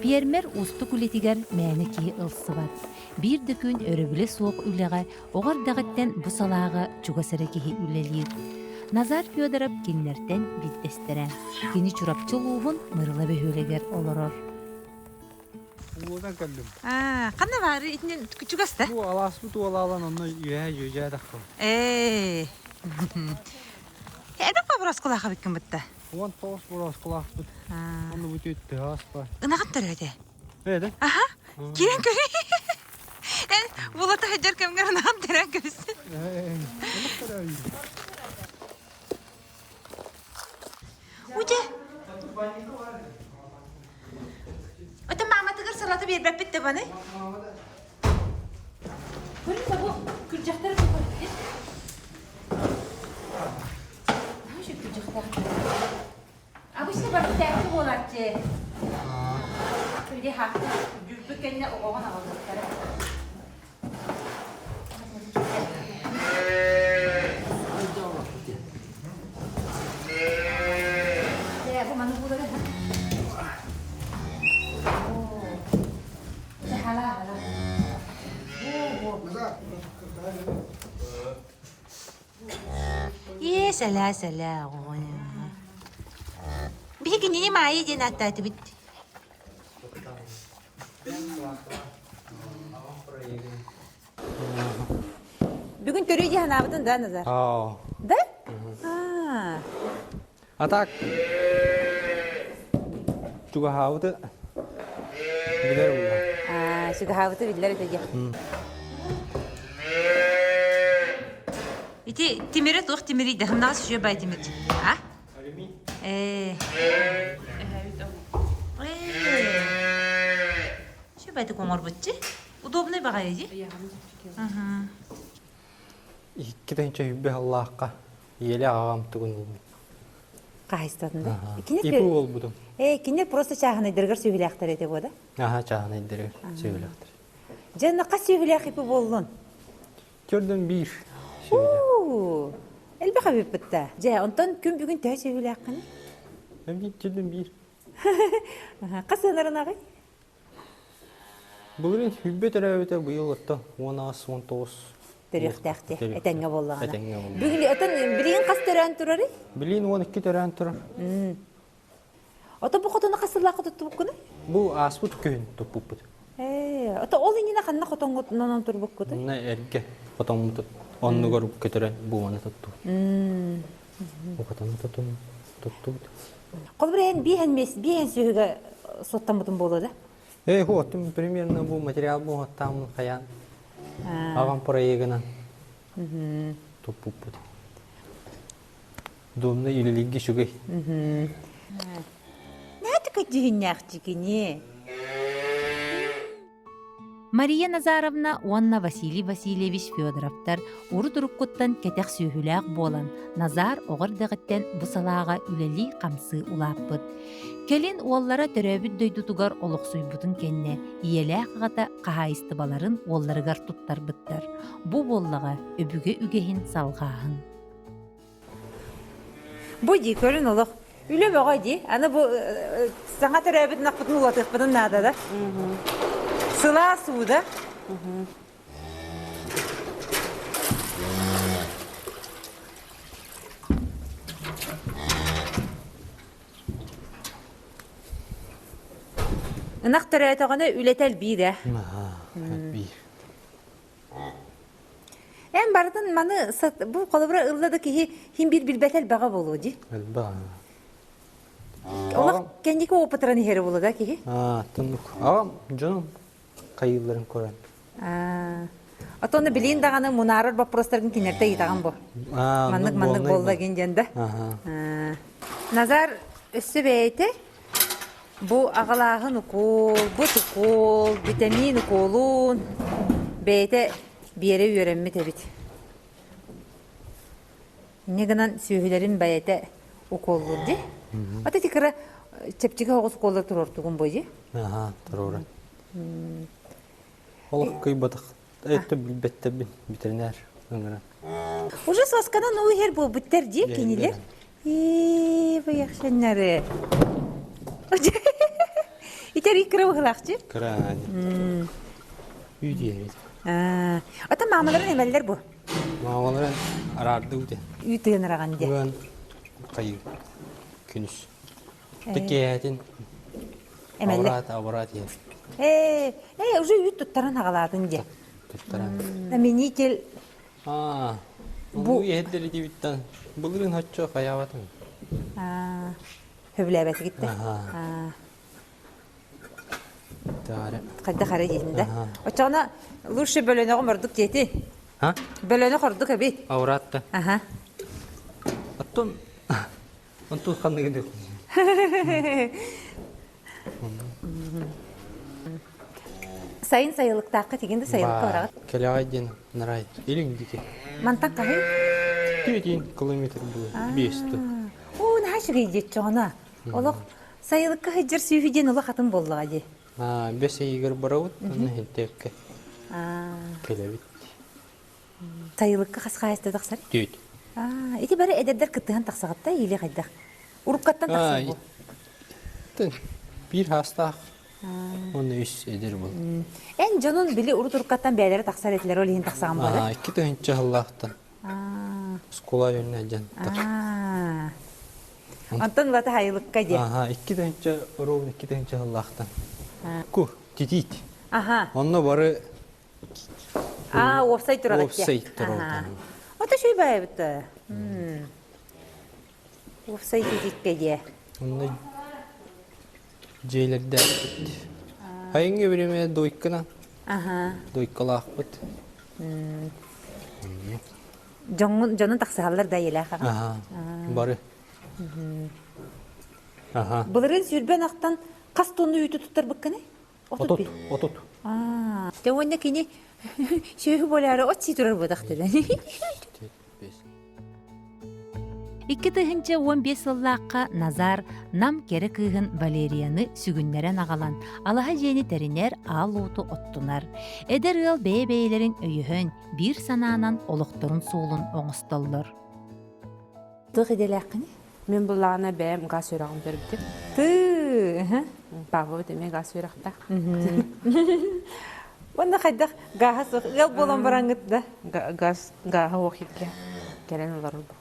Piermer ustu kulettiger mäni ki ılsıbar. Bir dökün öröbüle soğuk üleğe oğar dağıtten bu salağı çugasara kihi ülelir. Nazar Fyodorov kinlerden biddesteren. Kini çurapçılığın mırıla behüleger olurur. Buradan geldim. Kanne var itinin çugasta? Bu alas bu tuğla alan onu yüce dakika. Edip kabras kulağa bikin bitti. On toz burası kulak tut. Onu bu tüttü aspa. Inağın töröde. Öyle. Aha. Kiren köri. Bulata hacer kemger inağın tören körisin. Onu kadar iyi. Uca. Öte mama tıgır salata bir bep bitti bana. Görün de bu kırcakları bir koydu. Ne şu kırcaklar? Abi işte bak bir tane olardı. Öyle haklı. Dürbük kendine oğlan aldıkları. Ya bu manı burada da. Hala. Iya salah. Bir gün yine maya cennet bitti. Bugün törüyü hanabıdın da Nazar. Da? Atak. Juga havdu. Bilirim ben. Şu havası biller öteki. İti timire tuğ timiri de nasıl şu bay timir. Ha? Şu bay de komar bıçı. Удобный bagajı. İki tane hübbe Allah'a. Yeli ağam tuğun. Kahistadında. İpi ol budum. Kinler просто çağını dırgır sühülektir ete bu da. Aha çağını indirir. Söylektir. Canı kaç sühülek ipi bollun? Gördüm bir. Elbe habib bitti. Ja, ondan gün bugün tüh sühülek kanı. Ben bir gördüm bir. Kaç sınırın ağay? Bugün hübbe terabete bu yıl hatta 19. Dörüktəxti, etenge bollağına. Etenge bollağına. Bugün öten bilin kaç tören turarı? Bilin 12 tören turur. Ota bu kotona kasırlaqı tuttu bu kunu? Bu asbut köyün topuput. Ota ol inine kanna koton nonon tur bu kutu? Ne erge koton tut. Onu görüp götüren bu bana tuttu. Bu koton tuttu. Kol bir bihen sühüge sottamudun bolu da? Hotum примерно bu material bu tam kayan. Ağam proyegana. Topuput. Domda ililigi şugay. Ne tıkı cihinnakçı kini? Mariya Nazarovna Onna Vasiliy Vasilyevich Fyodorovtar uru durukkutten ketek sühülak bolan Nazar oğırdağıtten bu salağa üleli kamsı ulapпыт. Kelin ollara töröbüt döydutugar oluqsuybutun kenne, iyelek ağata kahayıstıbaların ollarıgar tuttarbıttar. Bu bollağa öbüge ügehin salgağın. Bu di körün oluq. Üle bağa di. Ana bu sana töröbüt nakbıtın ulatıqbıdın nada da? Sıla suda. Inak töröbüt ağana ületel bir de. Bir. En bardın manı bu kolabra ılladı ki him bir bilbetel bağa bolu di. Elba. Ola kendiki opatranı heri bolu da ki. Tınlık. Ağam canım kayıların koran. Atonu bilin dağını munarar baprostarın kinerte yitağın bu. Manlık bolda gencende. Nazar üstü beyti bu ağalağın ukul, bu tukul, vitamin ukulun beyti bir yere öğrenme tebit. Ne kadar sühülerin beyti ukulur di. Ata tikara çepçike hoğuz ukulda turur tuğun boyu. Turur. Ola kıybadık. Ette bilbette biteriner. Уже сосканан уйхер bu biter di kiniler. Bu yakşenleri. Итер икре ухлакчы. Крани. Үйдері. Ата мамаларын эмеллер бу. Мамаларын арарды үде. Үй тыйыныраган де. Бүгін қайы күніс. Текеятин. Эмеллер. Аврат ен. Уже үй туттаран агалатын де. Туттаран. Наменитель. Бұл ехеттері дебіттен. Бұлырын хатчо қаяватын. Хөбләбәті кетті. Тары. Қайда қары дейсінде. Очағына лучше бөлөне ғымырдық деті. Бөлөне құрдық әбет. Авратты. Аттон. Антон қанды кенде. Сайын сайылықтақы дегенде сайылыққа барағыт. Келеғай ден нарай. Елің деке. Мантан қағын? 2 километр бұл. 5-ті. Наға шүгей дет жоғына. Олық сайылыққа хыджыр сүйхіден ұлы қатын болдыға де. 5 егір барауыт, оны хентекке. Келебет. Сайылыққа қасқа айысты тақсар? Дөйт. Еті бәрі әдердер күттіған тақсағатта еле қайдақ. Ұрыққаттан тақсар бұл? Bir hastaq. Onu üç edir bu. En canın bile uru turukattan beyleri taksar ettiler öyle hin taksağın böyle. 2 tönçe Allah'tan. Skola yönüne jantar. Ondan vata hayırlıkka diye. 2 tönçe uru 2 tönçe Allah'tan. Ku titit. Onunla barı offside durarak. Offside durarak. O da şey bayağı bitti. Offside titit diye. Onunla Ceylerde hangi birime doykkana? Doykkala akbet. Canın taksahallar da yela ha. Barı. Bunların sürben aktan kas tonu ütü tutar bakkane? Otut. Tevonda kini şöyle boları ot siturar bu daxtede. 2015 сыллаққа Назар нам кері кыйғын Валерияны сүгіннерен ағалан, алаға жені тәрінер ал ұты оттунар. Эдер ыл бей-бейлерін өйіхін бір сананан олықтырын суылын оңысталылыр. Тұқ еделі ақыны? Мен бұлағына бәйім ғас өрағын бербдім. Бағы өтеме ғас өрақта. Онда қайдақ ғағы соқ, ғал болан бараңғытта? Ғағы оқидге келен олар бұл.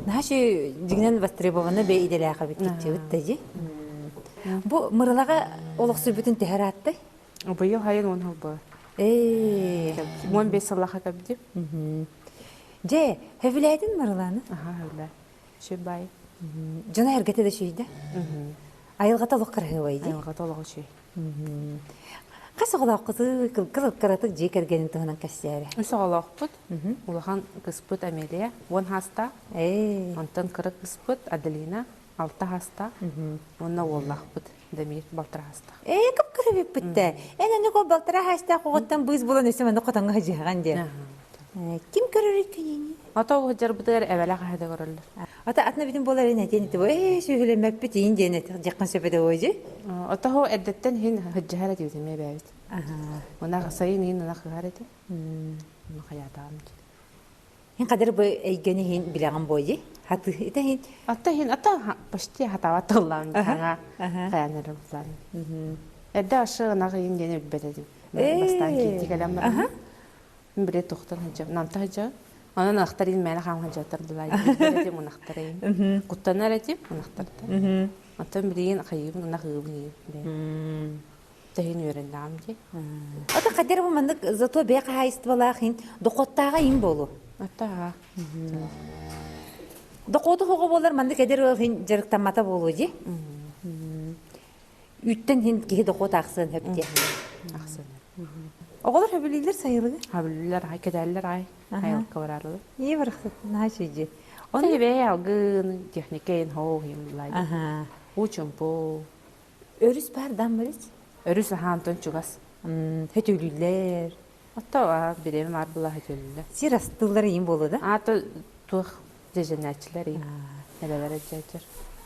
Наша дигнен востребованы бе иделе акыбыт кетчебит тажи. Бу мырылага олық сүрбүтүн тәһәр атты. Быйыл хайын он хыл бар. 15 сыллаха кабдип. Же, хөвләйдин мырыланы? Хөвлә. Шебай. Жана эргете да шүйдө. Айылгата лок кыргыбайды. Айылгата лок шүй. Қасығылау қызы қылып-қыратық жекергенін тұғынан кәсері. Үсі ғалақ бұд. Улахан қыспыт әмелия. 10 хаста. Онтан қырық қыспыт Аделина. 6 хаста. Онна олақ бұд. Демир балтыра хаста. Кіп кіріп бітті. Әнәні қол балтыра хаста қоғыттан бұйыз болан өсімені қотанға жиған де. Кім көрір екенені? Ата оғы жар бұдығар әвәлі қағады көрілдір. Ата атына бітін болар ене денеті бұл. Сөйлемәп біт ең денеті жаққан сөпеді ойжы. Ата оғы әдеттен хин хыджахара дейтеме бәйбіт. Она сайын ең ана қығар еді. Оны қаядағым дейді. Хин қадыр бұл әйгені хин біліған бойы? Ата хин? Ата почти хатават олам хаңа қаянырым бұлан. Әдді ашы ғынағы ең дені білбет едім. Бастан кейті кәлем бар. Мен біле тоқтан хыджам. Намта хыджам. Onun aktarın mənə xam hacatırdılar. Bildirdim onu aktarayım. Quttanlar etdim onu aktardı. Atam bileyin xeyim ona xeyim. Təhin öyrəndim ki. Ata qadir bu məndə zato bəq hayist balaqın doqottağa in bolu. Ata. Doqotu xoğu bolar məndə qadir hin jarıqtamata boluji. Ütten hin ki doqot axsın hepti. Axsın. Oğullar höbülülər sayılır. Höbülülər ay kədərlər ay. Hayal kavararlı. İyi bıraktın. Naşıcı. Onu ve algın tekniken hoğum like. Uçum bu. Örüs bardan barış. Örüs hantın çugas. Hötülülər. Hatta birim var bula hötülülər. Sirastılar iyi bolu da. Ata tuğ cejenetçiler iyi. Neler edecekler.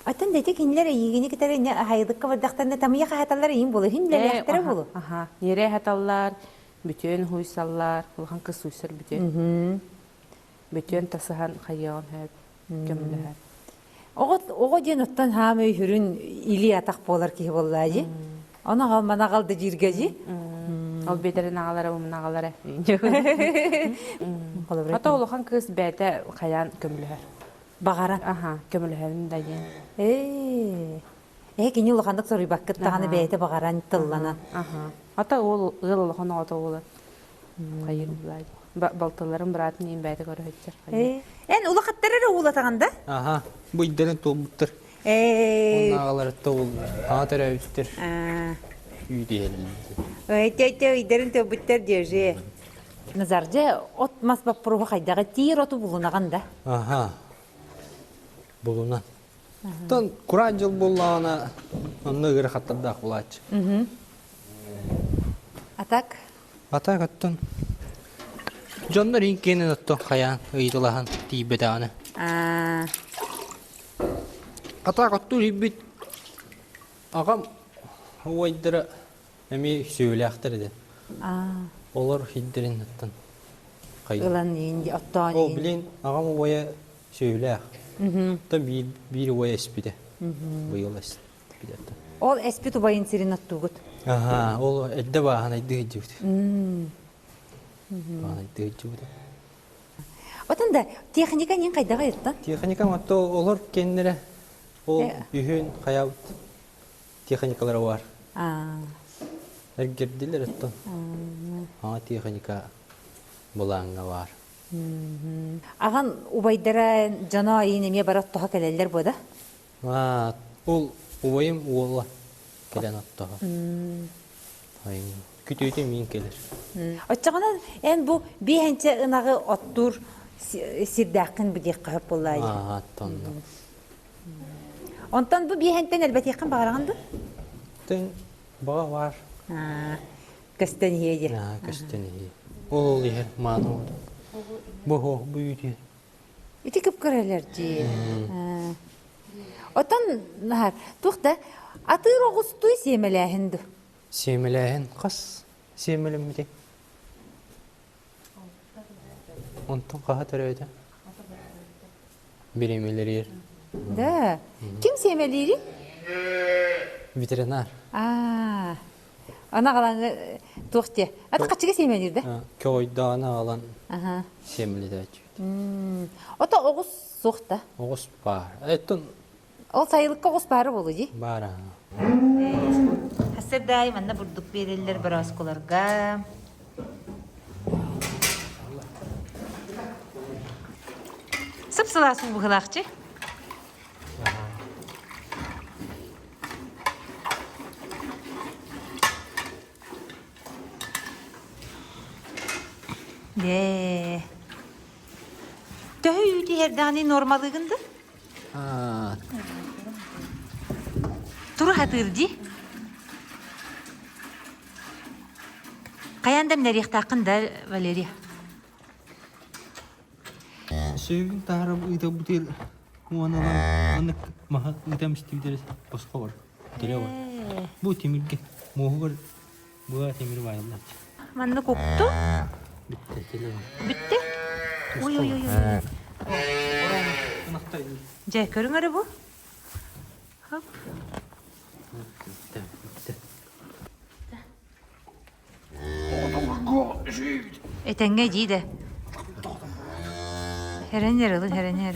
Atan dedik hinler yiyini kitere ne haydık kavardaktan da tamıya hatalar iyi bolu. Hinler yahtara bolu. Nere hatalar. Bütün huysallar, ulhan kız huysal bütün. Bütün tasıhan xayyan hep, gömülüher. Ого ден оттан хамы хүрүн или атак болар ки боллажы. Она галмана галды жиргежи. Ол бедерин агалары умун агалары. Ата улахан кыз бәте каян көмүлөр. Багара. Аха, көмүлөрүн да ген. Кини улахандык сорый баккыт таганы бәйте багаран тыллана. Аха. Ата ол ыл улахан ата болот. Кайыр булай. Балтыларын братын ин бәйте көрөтчөр. Эн улахаттары улатаганда? Аха. Бу иддерин толбуттар. Агалары тол. Атара үстер. Үйдел. Идерин толбуттар держи. Назарже от мас баппруга кайдага тир оту булунаганда. Аха. Булуна. Тон куран жыл боллана онны гыр хаттарда булач. Атак. Атак аттон. Жоннор инкенен отто каян ыйдылахан тийбетаны. Атак отту риббит. Агам ойдыра эми сөйләхтер иде. Олар хиддерин аттон. Ылан инди оттан. О билин агам оя сөйләх. Та бир оя эспиде. Быйыл эспиде. Ол эспиту байын сирин оттугут. Ага, ол эдде бахан айды жут. Айды жут. Отанда техника нен кайдага еттан? Техника матто олар кеннере. Ол үйүн каяут техникалары бар. Эргердилер аттан. Техника буланга бар. Аган убайдара жана айын эме барат тоха келелер бода? Ол убайым уолла келен аттага. Күтөйте мен келер. Отчагана эн бу бихенче ынагы оттур сирдакын бидек кап боллай. Аттан. Онтан бу бихентен элбете якын багаранды? Тен бага бар. Кастен хеди. Кастен хеди. Ол ихер ману. Бо бүйди. Ити кып көрөлөр жи. Отан нахар тухта атыр огустуй семелехинди. Семелехин кас семелемди. Онтон каха төрөйдө. Биремелер ер. Да. Ким семелери? Ветеринар. Ана калан тухте. Ата качыга семелерди? Көйдө ана алан. Семеледе. Ота огус сухта. Огус бар. Этон Ол сайылыкка огус бары болу жи? Бара. Хасыр дайым бурдук берелер барасколарга. Сып-сыла суу быгылакчы. Төхүйді herданы нормалыгынды? Туру хатырды? Каяндам нарихтақында, Валерия? Сөйін тағырып ұйда бұтел уаналан анық маға ұйдам істейдерес босқа бар. Тере бар. Бұл темірге моғы бар. Бұға темір байылдар. Манны көкту? Бітті, теле бар. Бітті? Ой. Жай көрің әрі бұл? Хоп. Этенге жейді. Херенер ылын, херенер.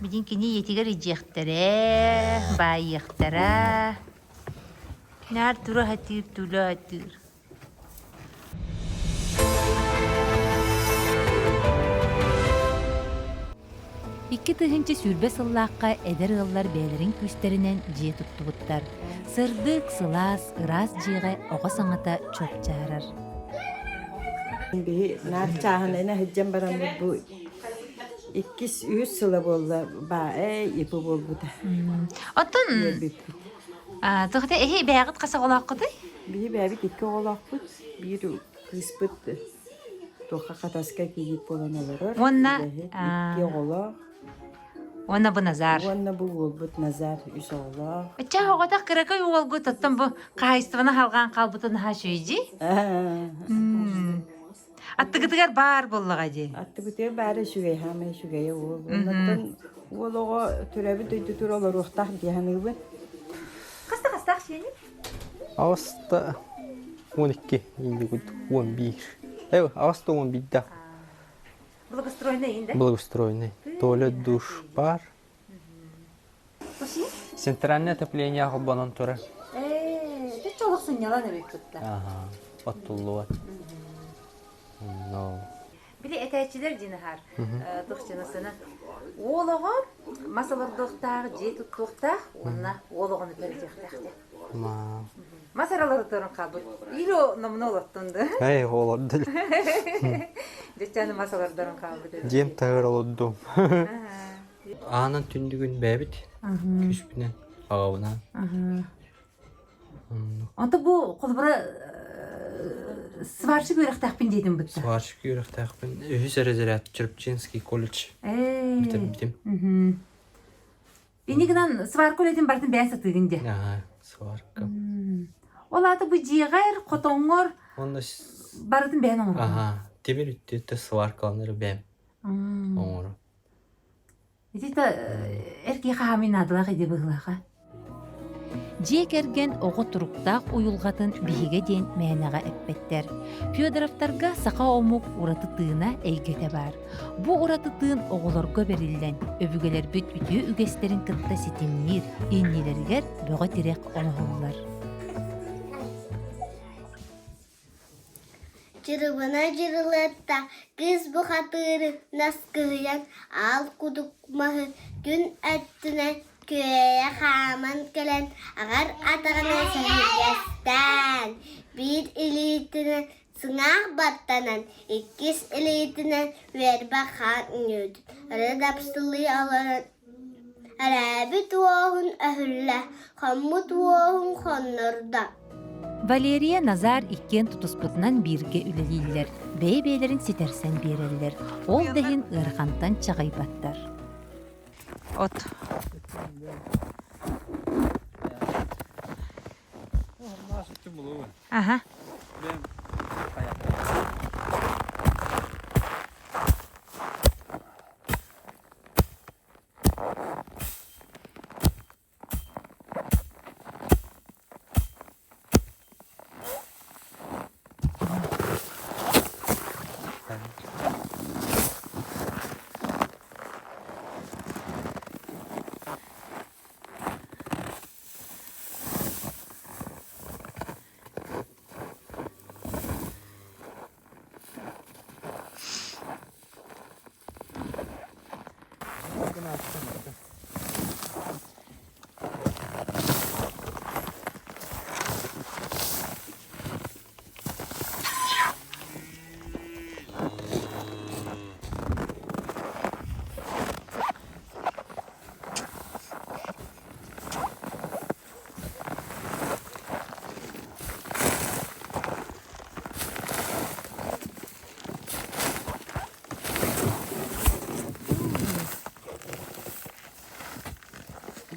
Бидин кини етигер ижектері, байықтері. Нар туру хатыр, тулу хатыр. Икки тыгынчы сүрбе сыллаққа эдер ыллар бәлерин күстеринен жие туттубуттар. Сырдык, сылас, ырас жиге оға саңата чоп жарар. Нар чағынайна хыджан барам бұл 2-3 сыла болды ба, епі бол бұда. Оттын, тұқты эхи бәғыт қаса олақ қыдай? Бейі бәбіт 2 олақ бұд, бір қыз бұд тоқа қатасқа кейіп болан олар. Онна, 2 олақ. Онна бу Назар. Уонна бу болбут Назар үс оолох. Ача огота кыракай уолгу тоттон бу кайыстыбына халган калбытын ха шүйжи. Аттыгытыгар бар боллага ди. Атты бүтер бары шүгей хаме шүгей ол. Оннан олого төрөбү дөйдү туралар рухтах дияныгы. Каста шени? Аваста 12, инде гуд 11. Аваста 11 да. Благоустроенный инде. Благоустроенный. Туалет, душ, бар. Центральное отопление хоббанан тура. Ты чолок сынялан эбек тутта. Ага. Оттулуат. No. Били этәчилер динахар. Тохчанасына. Ологон масалардыктагы же туттуктак, онна ологону бердектакты. Ма. Масаралары торун кабы. Иро номно олоттунду. Олоддул. Дечаны масалардан кабы. Дем тагыр олоддум. Анан түндүгүн бәбит. Күшпүнен агабына. Anta bu kolbura сварщик үйрәктәкпин дидим бит. Сварщик үйрәктәкпин. Чрпчинский колледж. Битим. Бенигнан свар колледжин бартын бән сатыгынды. Ага, сварка. Олаты бу жигәр котоңгор Онда бартын бән оңор. ага, темир үттү сваркалары бәм. Оңор. Дите эрки хамин адылак иде быглага. Жек эрген оғы тұруқтақ уйулғатын биһиге ден мәнәға әппеттер. Фёдоровтарға сақа омук ураты тыына әйгеті бар. Бу ураты тыын оғыларға берілден, өбігелер бүт үтіе үгестерін кытта сетемнер, еннелергер бөға терек оңығылар. Жырыбына жырылытта кыз бұқатыры наскыян ал кудукмағы күн әттінен köye xaman kelen agar atağına sahiyestan bir elitine sınaq battanan ikis elitine verba xan nöd redapsılı alaran arabi tuğun ahülle xammut tuğun xonnurda Valeriya Nazar ikken tutusputынан birge üleliller. Bey-beylerin sitersen bererler. Ol dehin ırğantan çağaybattar. Ot. Aha.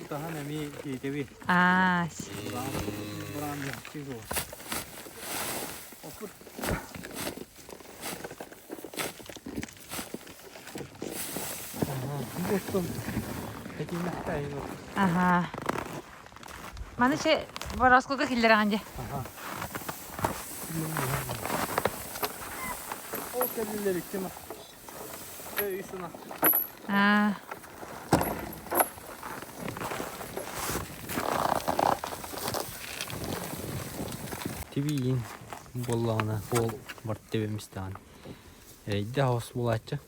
Daha nemi devi. Ah. Buram yakışıyor. Opur. Dostum. Peki ne yok. Aha. Mana şey Varaskoga killer anca. Aha. O kellileri kim? Üstüne. Ah. Тивиин боллана бол бартебемистан. Эйде хос булача.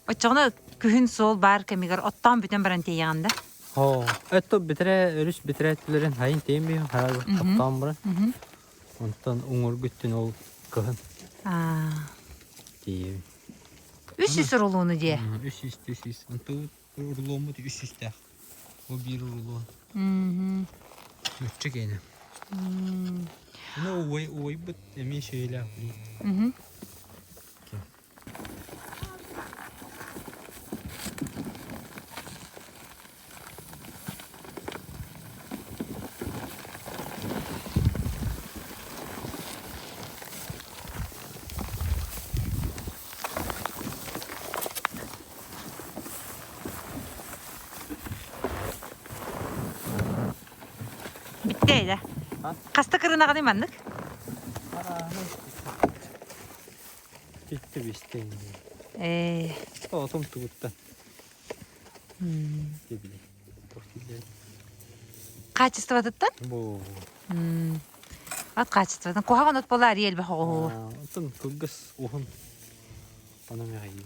Очогна күһүн сол бар кемигер оттан бүтен баран тейганда. Ho, это битре өрүс битретилерин хайын тейми харагы таптан бара. Онтан уңур бүттүн ол кыһын. Тиев. Үс үсүр улууну дие. Үс. Онтан урлому үс. О бир урлу. Mütçük yine. Ne oy bu emin şeyler. Биттейді. Қасты кырынағаны маннык? Кетті бестен. Отым тұғытта. Качество тұттан? Бұл. От качестводан. Қоғаған от болар ел бі қоғы. Отын күлгіс ұғын. Оны мәғайын.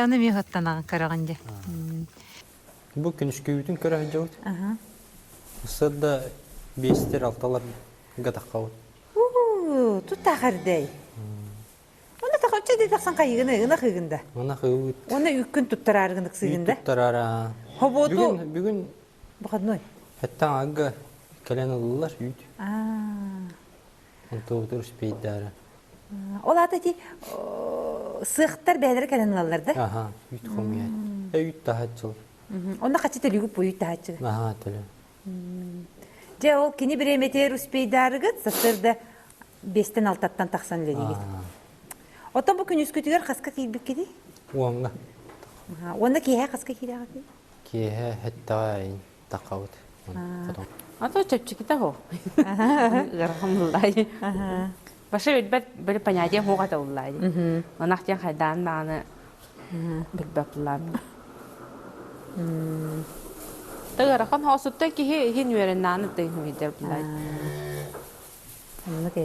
Оны мен ғыттанаған қарағанды. Бұл күнішкеуітін көрі жауыд. Ұсырда бестер алталар ғадаққа өт. Тут тақырдай. Оны тақырча де тақсан қайығыны, ұна қығында. Оны қығыд. Оны үккін тұттар арғындық сығында. Тұттар ара. Бүгін Бұқадной. әттен ағға кәлен ұлылар үйд. Онты отыру спейддары. Ол аты де сықтар бәлері кәлен ұлалар да? Аха, үйд қомияд. Үйд тағат жыл. Онда қачы тілі көп бұйд тағат жыл. Аха, тілі. Же ол кені бір әметер ұспейдарығыд, састырды 5-6-тан тақсан ледегет. Отан бұл күн үскөтігер қасқа кейбік кеді? Уаңға. Онда кейе қасқа кейді ағады? Кейе әттағай тақауыд. Ато чепчикита хо. Гархамдуллай. Башы өтбәт бір понятие хуғата уллай. Онақтен қайдан бағаны білбәп ұллам. Тағарақан хосутта ки хин вереннаны тыйын үйдер ұллай.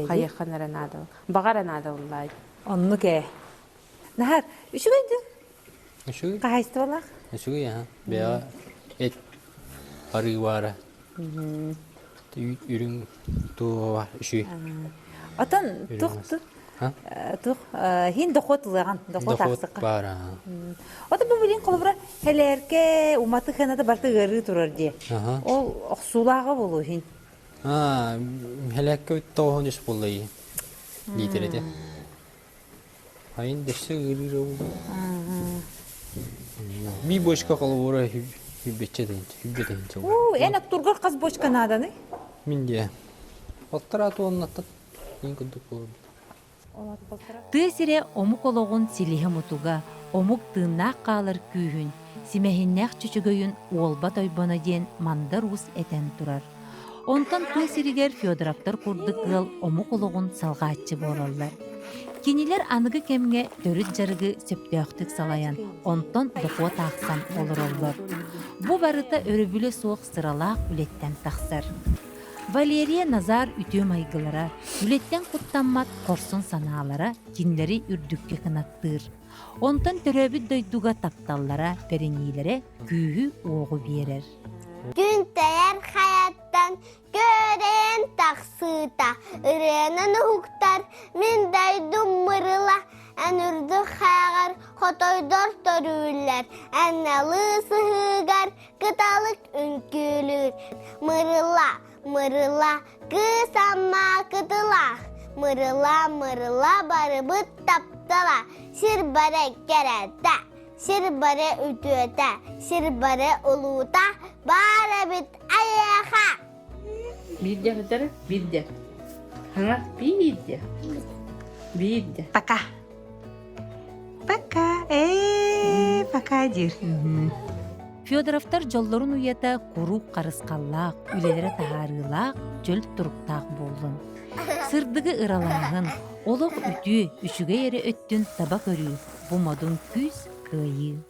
Қайыққан әранады. Бағар әранады ұллай. Онны кәй. Нахар, үші көйді? Үшігі? Қағайсты болақ? Үшігі, я. Беға әт арығы бары. Үрін туғы бар, үшігі. Отан тұқты? Хин доқот ұлыған, доқот ақсыққа. Доқот бары. Отан бұл білін қолы бұра әлерке уматы қанады барты ғыры тұрар де. Ол оқсулаға болу хин. Әләкке тоғын үш болды ей. Дейтереді. Айын дәші ғыры болды. Би бошқа қолы бұра хүббетче дейінші. Ән ақтурғар қаз бошқа наданы? Мен де. Оттар аты онын аттат. Ең күндік болды. Тысире омук ологун силиһе мутуга, омук тыыннаах каалар күүһүн, симэһиннээх чүчүгөйүн уолба тойбоно диэн мандар ус этен турар. Онтон тысиригер Федоровтар курдук гыл омук ологун салгааччы болаллар. Кинилер аныгы кемге төрүт жарыгы сөптөөхтүк салаян, онтон дохуа таахсан олороллор. Бу барыта өрөбүлө суох сыралаах үлеттен тахсар. Валерия Назар үтөө майгылара, үлеттен куттаммат корсун санаалара, кинлери үрдүкке кынаттыр. Онтон төрөбүт дойдуга тапталлара, перенилere күүһү оогу берер. Gün değer hayattan gören taksıta, ırığının huktar, min daydum mırıla, en ürdü hayar, hotoydor törüller, en alı sıhıgar, kıtalık ünkülür. Mırıla, mırıla, kısamma kıtıla, mırıla, mırıla, barıbıt taptala, şirbare gerede. Şirbare ütüete, şirbare uluta, bara bit ayağa. Видя, хатары? Видя. Хана, видя. Видя. Пока. Пока. Пока дир. Федоровтар жоллорун уята курук карыскаллаак, үлелере тахарыылаак, жөл туруктаак болдун. Сырдыгы ыралаагын, олох үтүү, үшүгө эре өттүн таба көрүү, бумодун күз кыйы.